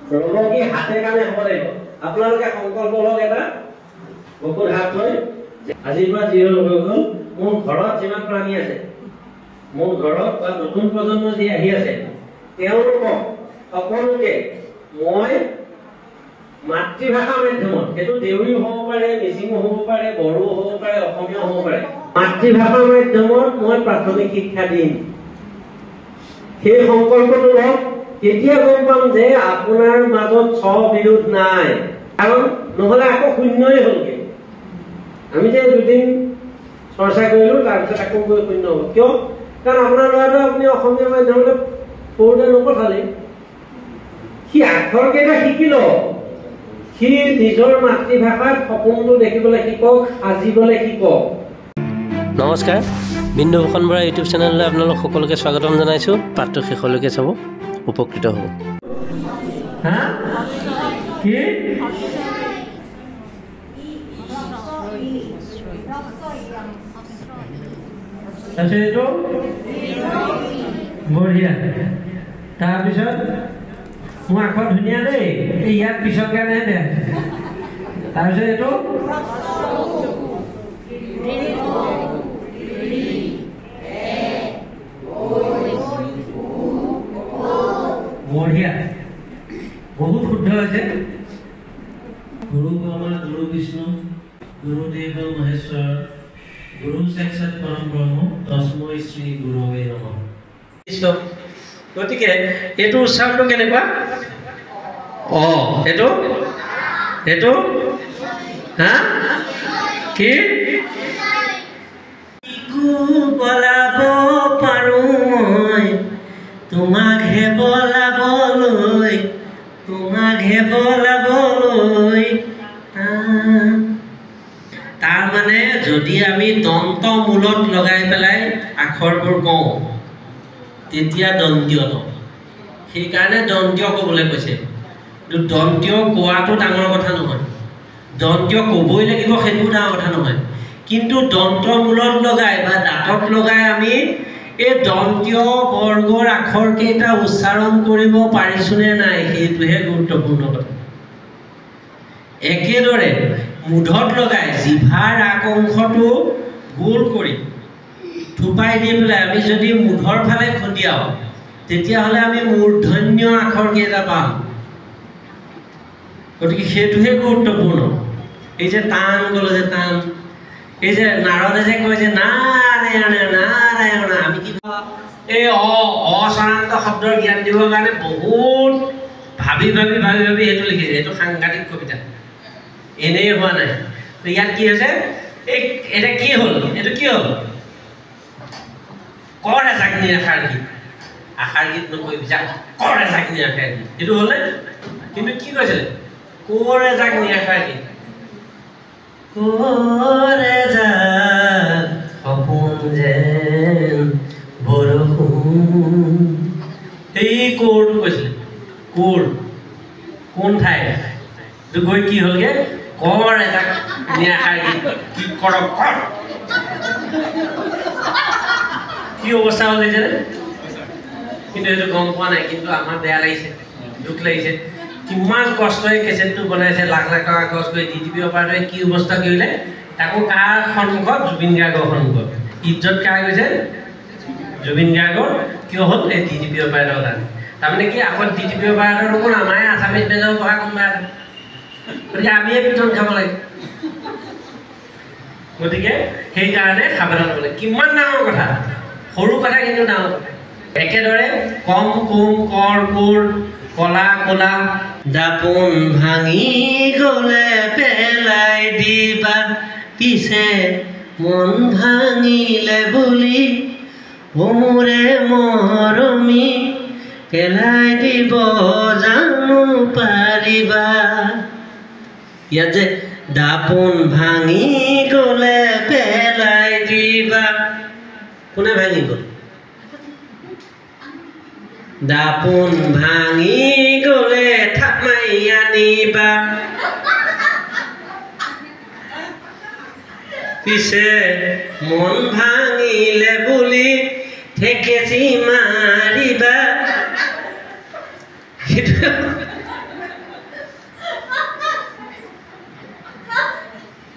ৰ'ব কি হাতে কামে হ'ব লাগিব আপোনালোকে সংকল্প লওক এটা বুকুত হাত লৈ আজিৰ পৰা যি হ'ল হৈ গ'ল মোৰ ঘৰত যিমান প্ৰাণী আছে মোৰ ঘৰত বা নতুন প্ৰজন্ম যি আহি আছে তেওঁলোকক সকলোকে মই মাতৃভাষা মাধ্যমত সেইটো দেউৰী হ'ব পাৰে মিচিঙো হ'ব পাৰে বড়ো হ'ব পাৰে অসমীয়া হ'ব পাৰে মাতৃভাষা মাধ্যমত মই প্ৰাথমিক শিক্ষা দিম সেই সংকল্পটো লওক তেতিয়া গম পাম যে আপোনাৰ মাজত বিৰোধ নাই কাৰণ নহ'লে আকৌ শূন্যই হ'লগে আমি যে দুদিন চৰ্চা কৰিলোঁ তাৰপিছত আকৌ গৈ শূন্য হ'ব কিয় কাৰণ আপোনাৰ ল'ৰাটো আপুনি অসমীয়া মাধ্যমতে সৰুতে নপঠালে সি আখৰকেইটা শিকি লওক সি নিজৰ মাতৃভাষাত সপোনটো দেখিবলৈ শিকক সাজিবলৈ শিকক নমস্কাৰ বিন্দু ভূষণ বৰা ইউটিউব চেনেললৈ আপোনালোক সকলোকে স্বাগতম জনাইছোঁ পাঠটো শেষলৈকে চাব উপকৃত হ'ব কি আছে এইটো বঢ়িয়া তাৰপিছত মোৰ আখৰ ধুনীয়া দেই এই ইয়াত পিছত কাৰণে বেয়া তাৰপিছত এইটো বঢ়িয়া বহুত শুদ্ধ হৈছে গুৰু ব্ৰহ্মা গুৰু বিষ্ণু গুৰুদেৱ মহেশ্বৰ গুৰু সাক্ষাৎ পৰম ব্ৰহ্ম তস্मै শ্ৰী গুৰৱে নমঃ গতিকে এইটো উচ্চাৰণটো কেনেকুৱা এইটো এইটো হা কি বলাব পাৰোঁ মই তোমাকহে বলাবলৈ তাৰ মানে যদি আমি দন্ত মূলত লগাই পেলাই আখৰবোৰ কওঁ তেতিয়া দন্তীয় নহয় সেইকাৰণে দন্তীয় ক'বলৈ কৈছে কিন্তু দন্তীয় কোৱাটো ডাঙৰ কথা নহয় দন্তীয় ক'বই লাগিব সেইটো ডাঙৰ কথা নহয় কিন্তু দন্ত মূলত লগাই বা দাঁতত লগাই আমি এই দন্তীয় বৰ্গৰ আখৰকেইটা উচ্চাৰণ কৰিব পাৰিছোনে নাই সেইটোহে গুৰুত্বপূৰ্ণ কথা একেদৰে মুধত লগাই জিভাৰ আগ অংশটো গোল কৰি থোপাই দি পেলাই আমি যদি মুধৰ ফালে খুন্দিয়াও তেতিয়াহ'লে আমি মূৰ্ধন্য আখৰকেইটা পাম গতিকে সেইটোহে গুৰুত্বপূৰ্ণ এই যে টান গ'ল যে টান এই যে নাৰদে যে কয় যে নাৰায়ণ নাৰায়ণ আমি কি এই অস্বৰান্ত শব্দৰ জ্ঞান দিবৰ কাৰণে বহুত ভাবি সেইটো লিখিছে এইটো সাংঘাতিক কবিতা এনেই হোৱা নাই ইয়াত কি হৈছে এটা কি হ'ল এইটো কি হ'ল কৰ এজাগ্নি আশাৰ গীত নকৰিবি যা কৰ এজাগ্নি আশাৰ গীত এইটো হ'লে কিন্তু কি কৈছিলে কৰ এজাগ্নি আশাৰ গীত কৰে যাক সপোন যেন বৰষুণ এই কোৰটো কৈছিলে কোৰ কোন ঠাই গৈ কি হ'লগে কৰ এজাক নিয়াষাৰ গীত কি কৰক কৰ কি অৱস্থা হ'ল যে কিন্তু সেইটো গম পোৱা নাই কিন্তু আমাৰ বেয়া লাগিছে দুখ লাগিছে কিমান কষ্টই কেছেটটো বনাইছে লাখ লাখ টকা খৰচ কৰি DTP অপাৰেটৰে কি অৱস্থা কৰিলে তাকো কাৰ সন্মুখত জুবিন গাৰ্গৰ সন্মুখত ইজ্জত কাৰ গৈছে জুবিন গাৰ্গৰ কিয় হ'ল এই DTP অপাৰেটৰৰ কাৰণে তাৰমানে কি আকৌ DTP অপাৰেটৰ দেখোন আমাৰ আছামিজ বেজৰ পঢ়া কোনোবা গতিকে আমিয়ে পিঠন খাব লাগে গতিকে সেইকাৰণে সাৱধান হ'ব লাগে কিমান ডাঙৰ কথা সৰু কথা কিন্তু ডাঙৰ কথা একেদৰে কম কুম কৰ কোৰ কলা কলা দাপোন ভাঙি গ'লে পেলাই দিবা পিছে মন ভাঙিলে বুলি মোৰে মৰমী পেলাই দিব জানো পাৰিবা ইয়াত যে দাপোন ভাঙি গ'লে পেলাই দিবা কোনে ভাঙি গ'ল দাপোন ভাঙি গ'লে থাপ মাৰি আনিবা পিছে মন ভাঙিলে বুলি ঠেকেচি মাৰিবা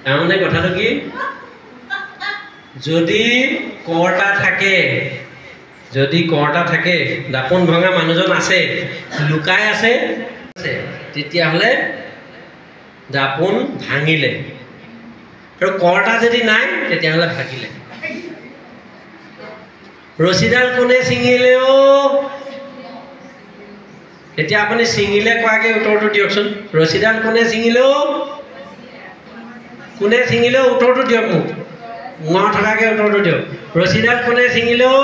তাৰমানে কথাটো কি যদি কৰ্তা থাকে দাপোন ভঙা মানুহজন আছে লুকাই আছে তেতিয়াহ'লে দাপোন ভাঙিলে আৰু কৰ্তা যদি নাই তেতিয়াহ'লে ভাগিলে ৰছীডাল কোনে ছিঙিলেও এতিয়া আপুনি ছিঙিলে কোৱাকে উত্তৰটো দিয়কচোন ৰছীডাল কোনে ছিঙিলেও উত্তৰটো দিয়ক মোক থকাকে উত্তৰটো দিয়ক ৰছীডাল কোনে ছিঙিলেও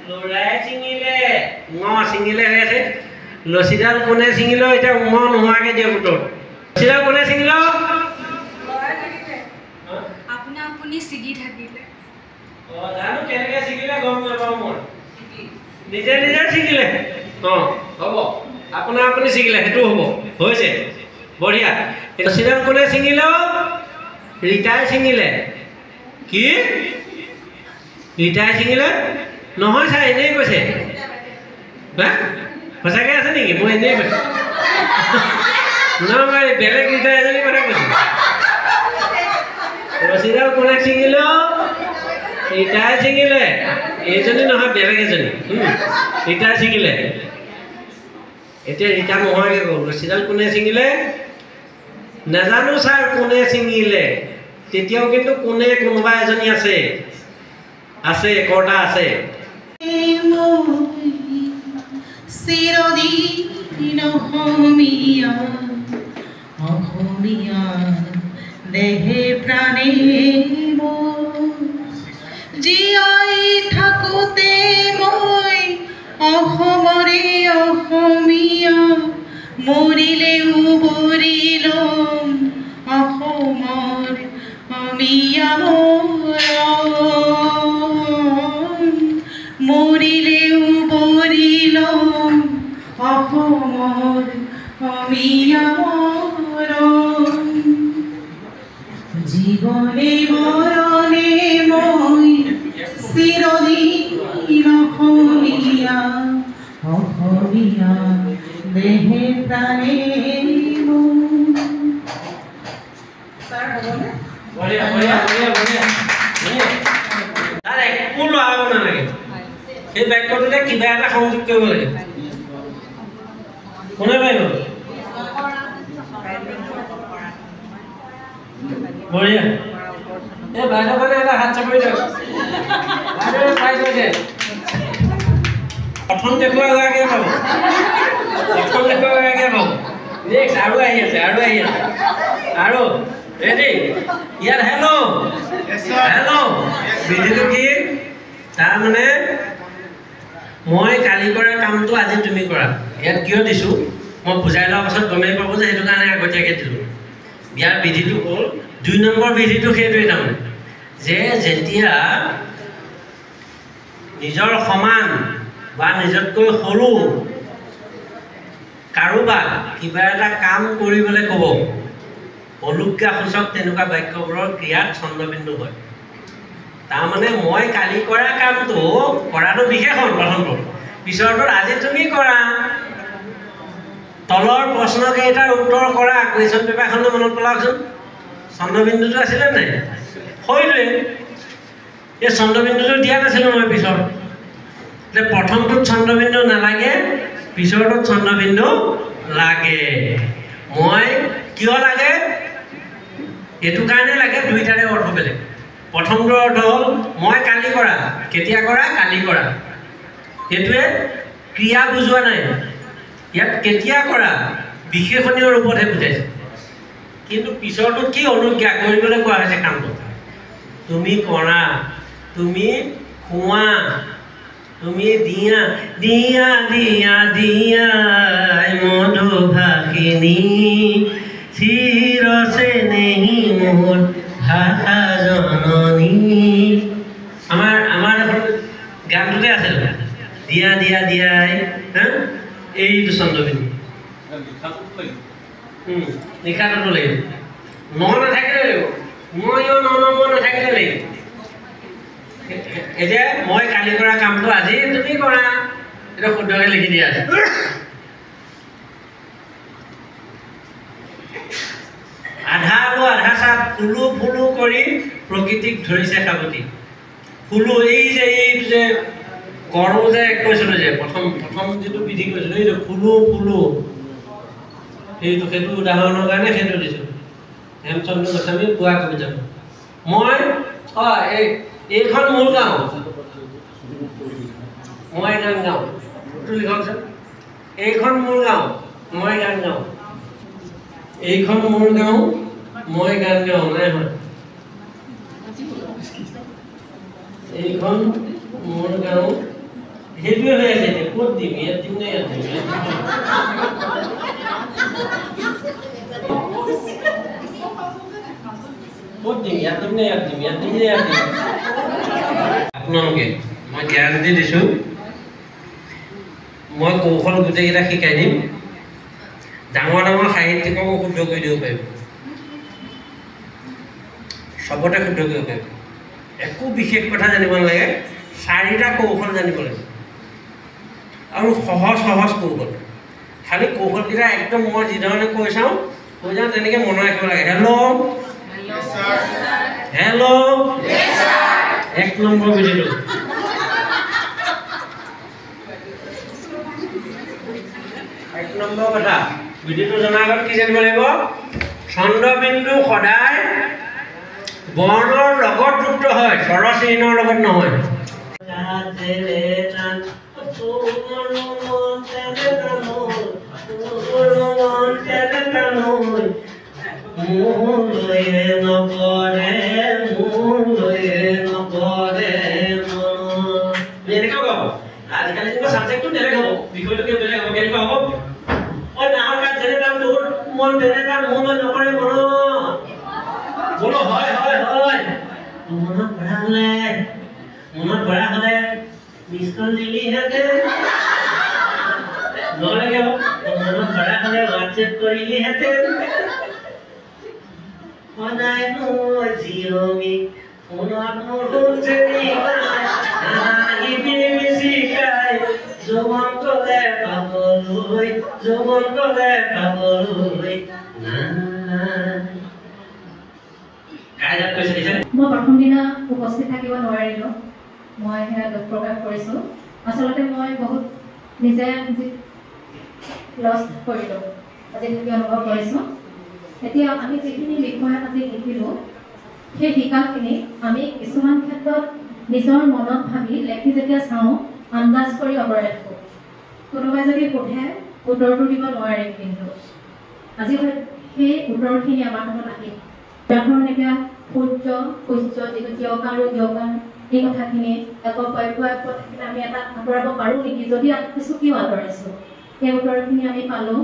ল'ৰাই ছিঙিলে ছিঙিলে হৈ আছে ৰছীডাল কোনে ছিঙিলেও এতিয়া নোহোৱাকে দিয়ক উত্তৰ ৰছীডাল কোনে ছিঙিলেও আপুনি ছিগি থাকিলে জানো কেনেকৈ ছিগিলে গম নাপাওঁ মই নিজে ছিগিলে হ'ব আপুনি ছিগিলে সেইটো হ'ব হৈছে বঢ়িয়া ৰছীডাল কোনে ছিঙিলেও ৰীতাই ছিঙিলে কি ৰীতাই ছিঙিলে নহয় ছাৰ এনেই কৈছে সঁচাকৈ আছে নেকি মই এনেই কৈছোঁ নহয় মই বেলেগ ৰীতা এজনী কথা কৈছোঁ ৰছীডাল কোনে ছিঙিলেও ৰীতাই ছিঙিলে এইজনী নহয় বেলেগ এজনী ৰীতাই ছিঙিলে এতিয়া ৰীতা নোহোৱাকৈ কওঁ ৰছীডাল কোনে ছিঙিলে নাজানো ছাৰ কোনে ছিঙিলে তেতিয়াও কিন্তু কোনোবা এজনী আছে কৰ্তা আছে চিৰদিন অসমীয়া দেহে প্ৰাণে জীয়াই থাকোঁতে মই অসমৰে অসমীয়া মৰিলেও বৰি ল'ম অসমৰ অসমীয়া মৰিলেও বৰি ল'ম অসমৰ অসমীয়া জীৱনে মৰণে মই চিৰদিন অসমীয়া দেহে প্ৰাণে একো লগাব নালাগে সেই বাক্যটোতে কিবা এটা সংযোগ কৰিব লাগে কোনে পাৰিব বঢ়িয়া এই বাইদেউ কাৰণে এটা হাত চাপৰি দিয়ক বাইদেউ পাই গৈছে প্ৰথম দেখুৱাগৰাকীয়ে পাব নেক্সট আৰু আহি আছে আৰু ৰেডি ইয়াত হেল্ল' বিধিটো কি তাৰমানে মই কালি কৰা কামটো আজি তুমি কৰা ইয়াত কিয় দিছোঁ মই বুজাই লোৱাৰ পাছত গমেই পাব যে সেইটো কাৰণে আগতীয়াকৈ দিলোঁ ইয়াৰ বিধিটো হ'ল 2 নম্বৰ বিধিটো সেইটোৱে তাৰমানে যে যেতিয়া নিজৰ সমান বা নিজতকৈ সৰু কাৰোবাক কিবা এটা কাম কৰিবলৈ ক'ব অনুজ্ঞাসূচক তেনেকুৱা বাক্যবোৰৰ ক্ৰিয়াত চন্দ্ৰবিন্দু হয় তাৰমানে মই কালি কৰা কামটো কৰাটো বিশেষণ প্ৰথমটো পিছৰটোত আজি তুমি কৰা তলৰ প্ৰশ্নকেইটাৰ উত্তৰ কৰা কুৱেশ্যন পেপাৰখন মনত পেলাওকচোন চন্দ্ৰবিন্দুটো আছিলে নাই হয়নে এই চন্দ্ৰবিন্দুটো দিয়া নাছিলোঁ মই পিছত যে প্ৰথমটোত চন্দ্ৰবিন্দু নালাগে পিছৰটোত চন্দ্ৰবিন্দু লাগে মই কিয় লাগে এইটো কাৰণে লাগে দুইটাৰে অৰ্থ বেলেগ প্ৰথমটোৰ অৰ্থ হ'ল মই কালি কৰা কেতিয়া কৰা কালি কৰা এইটোৱে ক্ৰিয়া বুজোৱা নাই ইয়াত কেতিয়া কৰা বিশেষণীয় ৰূপতহে বুজাইছে কিন্তু পিছৰটোত কি অনুজ্ঞা কৰিবলৈ কোৱা হৈছে কামটো তুমি কৰা তুমি খোৱা তুমি দিয়া দিয়া দিয়া দিয়া মধুভাষিনী চিৰসে নেহি মোৰ ভাষা জননী আমাৰ গানটোতে আছে দিয়া দিয়া দিয়াই এইটো চন্দ্ৰবিন্দু লিখাটোতো লাগিব নাথাকিলে লাগিব মই নাথাকিলে লাগিব এতিয়া মই কালি কৰা কামটো আজি তুমি কৰা এটা শুদ্ধকৈ লিখি দিয়া আছে আধা আৰু ফুলো ফুলো কৰি প্ৰকৃতিক ধৰিছে সাৱটি ফুলো এই যে গড়ো যে কৈছিলোঁ যে প্ৰথম যিটো বিধি কৈছিলোঁ এই ফুলো ফুলো সেইটো উদাহৰণৰ কাৰণে সেইটো দিছোঁ হেমচন্দ্ৰ গোস্বামীৰ পোৱা কবিতা মই এইখন মোৰ গাঁও মই গান গাওঁ লিখকচোন এইখন মোৰ গাঁও মই গান গাওঁ এইখন মোৰ গাঁও মই গান গাওঁ নাই হয় এইখন মোৰ গাঁও সেইটোৱে হৈ আছে এতিয়া ক'ত দিম ইয়াত দিম নে ইয়াত দিম ক'ত দিম ইয়াত দিম নে ইয়াত দিম আপোনালোকে মই গেৰাণ্টি দিছোঁ মই কৌশল গোটেইকেইটা শিকাই দিম ডাঙৰ সাহিত্যিককো শুদ্ধ কৰি দিব পাৰিব চবতে শুদ্ধ কৰিব পাৰিব একো বিশেষ কথা জানিব নালাগে 4টা কৌশল জানিব লাগে আৰু সহজ কৌশল খালি কৌশলকেইটা একদম মই যিধৰণে কৈ যাওঁ তেনেকৈ মনত ৰাখিব লাগে হেল্ল' 1 নম্বৰ বিধিটো নম্বৰ কথা বিধিটো জনাৰ আগত কি জানিব লাগিব ছন্দবিন্দু সদায় বৰ্ণৰ লগত যুক্ত হয় স্বৰচিহ্নৰ লগত নহয় আজিকালি যেনিবা ছাবজেক্টটো বেলেগ হ'ব বিষয়টোকে বেলেগ হ'ব কেনেকুৱা হ'ব মন তেনেকা মন নকৰে বোলো হয় মনত পঢ়া হ'লে মিছকল দিলিহেঁতেন নহ'লে মনত পঢ়া হ'লে হোৱাটছএপ কৰিলিহেঁতেন সদায় মোৰ জিৰণি মনত মোৰ মিচিকাই যৌৱন গ'লে পাবলৈ মই প্ৰথম দিনা উপস্থিত থাকিব নোৱাৰিলোঁ মই সেয়া দুখ প্ৰকাশ কৰিছোঁ আচলতে মই বহুত নিজে লষ্ট কৰিলোঁ আজি অনুভৱ কৰিছোঁ এতিয়া আমি যিখিনি বিষয় আজি শিকিলোঁ সেই শিকাখিনি আমি কিছুমান ক্ষেত্ৰত নিজৰ মনত ভাবি লেখি যেতিয়া চাওঁ আন্দাজ কৰি অঁতৰাই থাকোঁ কোনোবাই যদি সোধে উত্তৰটো দিব নোৱাৰিম কিন্তু আজি সেই উত্তৰখিনি আমাৰ মনত আহিল ব্যাকৰণ এতিয়া সূৰ্য যিটো য়কাৰ আৰু য়কাৰ এই কথাখিনি আকৌ কথাখিনি আমি এটা আঁতৰাব পাৰোঁ নেকি যদি কিছু কিয় আঁতৰাইছোঁ সেই উত্তৰখিনি আমি পালোঁ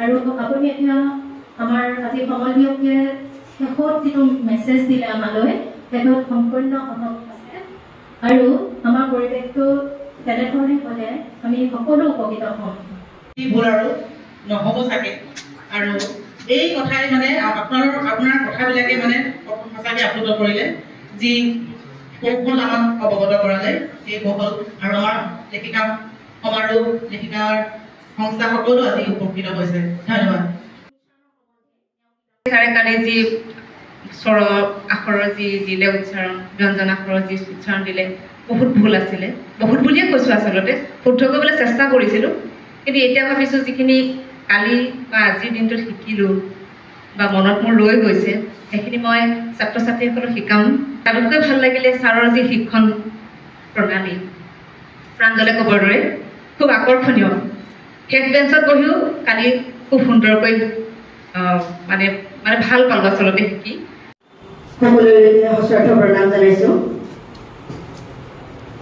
আৰু আপুনি এতিয়া আমাৰ আজি সময় ব্যক্তিয়ে শেষত যিটো মেছেজ দিলে আমালৈ সেইটো সম্পূৰ্ণ সহজ আছে আৰু আমাৰ পৰিৱেশটো তেনেধৰণে হ'লে আমি সকলো উপকৃত হ'ম ভুল আৰু নহ'ব চাগে আৰু এই কথাই মানে আপোনাৰ কথাবিলাকে মানে সঁচাকৈ আপ্লুত কৰিলে যি কৌশল আমাক অৱগত কৰালে সেই কৌশল আৰু আমাৰ লেখিকা সমাৰোহ লেখিকাৰ সংস্থা সকলো আজি উপকৃত হৈছে ধন্যবাদ কালি যি স্বৰ আখৰৰ যি দিলে উচ্চাৰণ ব্যঞ্জন আখৰৰ যি উচ্চাৰণ দিলে বহুত ভুল আছিলে বহুত বুলিয়ে কৈছোঁ আচলতে শুদ্ধ কৰিবলৈ চেষ্টা কৰিছিলোঁ কিন্তু এতিয়া ভাবিছোঁ যিখিনি কালি বা আজিৰ দিনটোত শিকিলোঁ বা মনত মোৰ ৰৈ গৈছে সেইখিনি মই ছাত্ৰ ছাত্ৰীসকলক শিকাম তাতোতকৈ ভাল লাগিলে ছাৰৰ যি শিক্ষণ প্ৰণালী প্ৰাঞ্জলে ক'বৰ দৰে খুব আকৰ্ষণীয় শেষ বেঞ্চত বহিও কালি খুব সুন্দৰকৈ মানে ভাল পালোঁ আচলতে শিকি সকলোৰে সশ্ৰদ্ধ প্ৰণাম জনাইছোঁ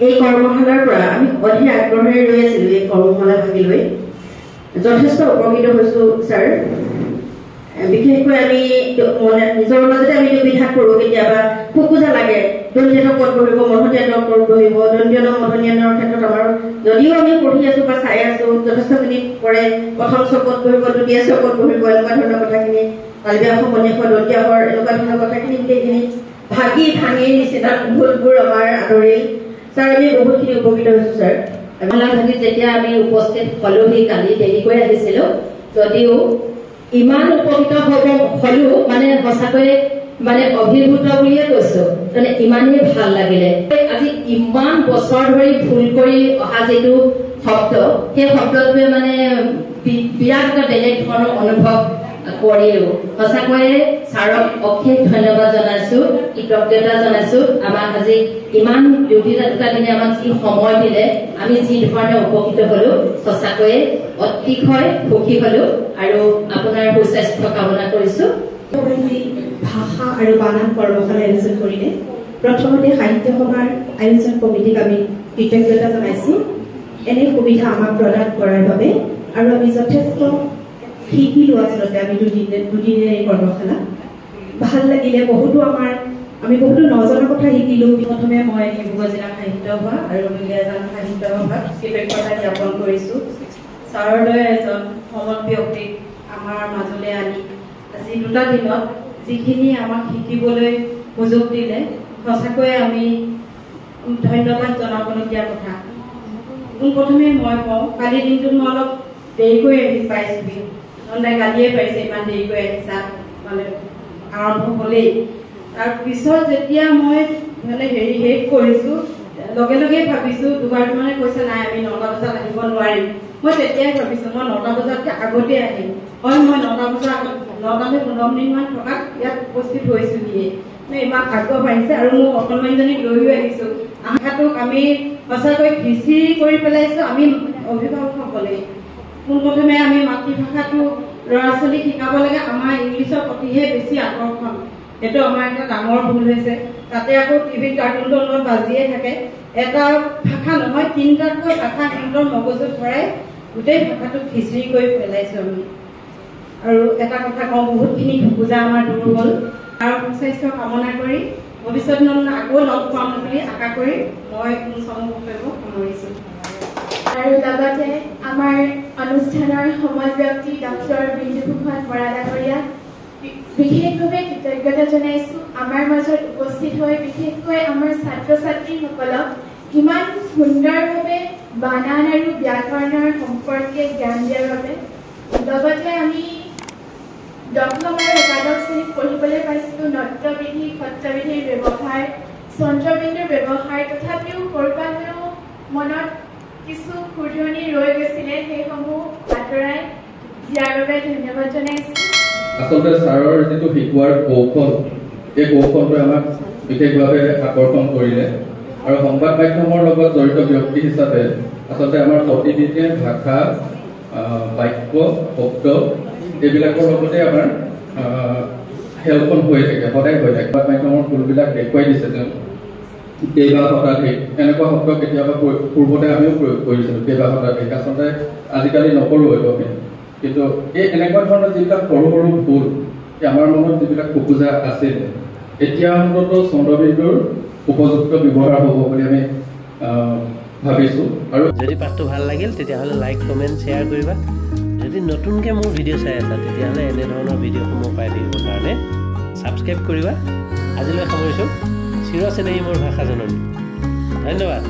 এই কৰ্মশালাৰ পৰা আমি অধিক আগ্ৰহেৰে ৰৈ আছিলোঁ এই কৰ্মশালা ভাগি লৈ যথেষ্ট উপকৃত হৈছোঁ ছাৰ বিশেষকৈ আমি নিজৰ মাজতে আমি বিধান কৰোঁ কেতিয়াবা খোকোজা লাগে দন্ত্যনৰ ক'ত বহিব মধুনীয়ানৰ ক'ত বহিব দন্ত্যনৰ মধুনীয়ানৰ ক্ষেত্ৰত আমাৰ যদিও আমি পঢ়ি আছোঁ বা চাই আছোঁ যথেষ্টখিনি পৰে প্ৰথম চকত বহিব দ্বিতীয় চকত বহিব এনেকুৱা ধৰণৰ কথাখিনি তালব্যাস মণিয়াসৰ দন্ত্যাসৰ এনেকুৱা ধৰণৰ কথাখিনি গোটেইখিনি ভাগি ভাঙি নিচিনা ভুলবোৰ আমাৰ আদৰিল ছাৰ আমি বহুতখিনি উপকৃত হৈছোঁ ছাৰ ভাগি যেতিয়া আমি উপস্থিত হ'লোহি কালি দেৰিকৈ আহিছিলোঁ যদিও ইমান উপকৃত হ'লেও মানে সঁচাকৈ মানে অভিভূত বুলিয়ে কৈছো মানে ইমানেই ভাল লাগিলে আজি ইমান বছৰ ধৰি ভুল কৰি অহা যেটো শব্দ সেই শব্দটোৱে মানে বিৰাট বেলেগ ধৰণৰ অনুভৱ কৰিলো সঁচাকৈয়ে ছাৰক অশেষ ধন্যবাদ জনাইছো কৃতজ্ঞতা জনাইছো আমাক আজি ইমান দুটা দিনে আমাক যি সময় দিলে আমি যি ধৰণে উপকৃত হলো সঁচাকৈয়ে অতিশয় সুখী হলো আৰু আপোনাৰ সুস্বাস্থ্য কামনা কৰিছো ভাষা আৰু বানান কৰ্মশালা আয়োজন কৰিলে প্ৰথমতে সাহিত্য সভাৰ আয়োজন কমিটিক আমি কৃতজ্ঞতা জনাইছো এনে সুবিধা আমাক প্ৰদান কৰাৰ বাবে আৰু আমি যথেষ্ট শিকিলো আচলতে আমি দুদিনীয়া এই কৰ্মশালা ভাল লাগিলে আমি বহুতো নজনা কথা শিকিলো প্ৰথমে মই ডিব্ৰুগড় জিলা সাহিত্য সভা আৰু দুলীয়াজান সাহিত্য সভাত কৃতজ্ঞতা জ্ঞাপন কৰিছো ছাৰৰ দৰে এজন সমল ব্যক্তিক আমাৰ মাজলৈ আনি আজি দুটা দিনত যিখিনি আমাক শিকিবলৈ সুযোগ দিলে সঁচাকৈয়ে আমি ধন্যবাদ জনাবলগীয়া কথা প্ৰথমে মই কওঁ কালি দিনটোত মই অলপ দেৰিকৈ আহি পাইছোঁ গালিয়ে পাৰিছে ইমান দেৰিকৈ আহিছা মানে আৰম্ভ হ'লেই তাৰপিছত যেতিয়া মই মানে শেষ কৰিছোঁ লগে লগে ভাবিছোঁ দুবাৰ মানে কৈছে নাই আমি 9টা বজাত আহিব নোৱাৰিম মই তেতিয়াই ভাবিছোঁ মই 9টা বজাতকৈ আগতে আহিম হয় মই 9টা বজাৰ আগত 9-15 মিনিটমান থকাত ইয়াত উপস্থিত হৈছোহিয়ে ইমান আগ্ৰহ বাঢ়িছে আৰু মোৰ অকণমানিজনীক লৈও আহিছোঁ আশাটোক আমি সঁচাকৈ খিচিৰি কৰি পেলাইছোঁ আমি অভিভাৱকসকলে পোনপ্ৰথমে আমি মাতৃভাষাটো ল'ৰা ছোৱালীক শিকাব লাগে আমাৰ ইংলিছৰ প্ৰতিহে বেছি আকৰ্ষণ সেইটো আমাৰ এটা ডাঙৰ ভুল হৈছে তাতে আকৌ টিভিত কাৰ্টুনৰ লগত বাজিয়ে থাকে এটা ভাষা নহয় 3টাতকৈ ভাষা সিহঁতৰ মগজুত ভৰাই গোটেই ভাষাটোক খিচিৰি কৰি পেলাইছোঁ আমি আৰু এটা কথা কওঁ বহুতখিনি বুজা আমাৰ দূৰ হ'ল আৰু সুস্বাস্থ্য কামনা কৰি ভৱিষ্যত আকৌ লগ পাম বুলি আশা কৰি মই মোৰ সমবক্তব্য সামৰিছোঁ আৰু লগতে আমাৰ অনুষ্ঠানৰ সমল ব্যক্তি ডক্টৰ বিন্দুভূষণ বৰা ডাঙৰীয়া বিশেষভাৱে কৃতজ্ঞতা জনাইছো আমাৰ মাজত উপস্থিত হৈ বিশেষকৈ আমাৰ ছাত্ৰ ছাত্ৰীসকলক ইমান সুন্দৰভাৱে বানান আৰু ব্যাকৰণৰ সম্পৰ্কে জ্ঞান দিয়াৰ বাবে লগতে আমি 10ম আৰু 11ম শ্ৰেণীত পঢ়িবলৈ পাইছিলোঁ নৃত্যবিধি সত্ৰবিধিৰ ব্যৱহাৰ চন্দ্ৰবিন্দুৰ ব্যৱহাৰ তথাপিও ক'ৰবাত মনত কিছু খুৰধনি ৰৈ গৈছিলে সেইসমূহ আঁতৰাই দিয়াৰ বাবে ধন্যবাদ জনাইছোঁ আচলতে ছাৰৰ যিটো শিকোৱাৰ কৌশল এই কৌশলটোৱে আমাক বিশেষভাৱে আকৰ্ষণ কৰিলে আৰু সংবাদ মাধ্যমৰ লগত জড়িত ব্যক্তি হিচাপে আচলতে আমাৰ প্ৰতিদিনে ভাষা বাক্য শব্দ এইবিলাকৰ লগতে আমাৰ খেলখন হৈ থাকে সদায় হৈ থাকে সংবাদ মাধ্যমৰ ভুলবিলাক দেখুৱাই দিছে যেন কেইবা শতাধিক এনেকুৱা শব্দ কেতিয়াবা পূৰ্বতে আমিও প্ৰয়োগ কৰিছিলোঁ কেইবা শতাধিক আচলতে আজিকালি নকৰোঁ এইভাৱে কিন্তু এই এনেকুৱা ধৰণৰ যিবিলাক সৰু সৰু ভুল আমাৰ মনত যিবিলাক খোকোজা আছিল এতিয়া অন্তত চন্দ্ৰবিন্দুৰ উপযুক্ত ব্যৱহাৰ হ'ব বুলি আমি ভাবিছোঁ আৰু যদি পাঠটো ভাল লাগিল তেতিয়াহ'লে লাইক কমেণ্ট শ্বেয়াৰ কৰিবা যদি নতুনকৈ মোৰ ভিডিঅ' চাই আছা তেতিয়াহ'লে এনেধৰণৰ ভিডিঅ'সমূহ পাই থাকিবৰ কাৰণে ছাবস্ক্ৰাইব কৰিবা আজিলৈ সামৰিছোঁ চিৰ চেনেহী মোৰ ভাষা জননী ধন্যবাদ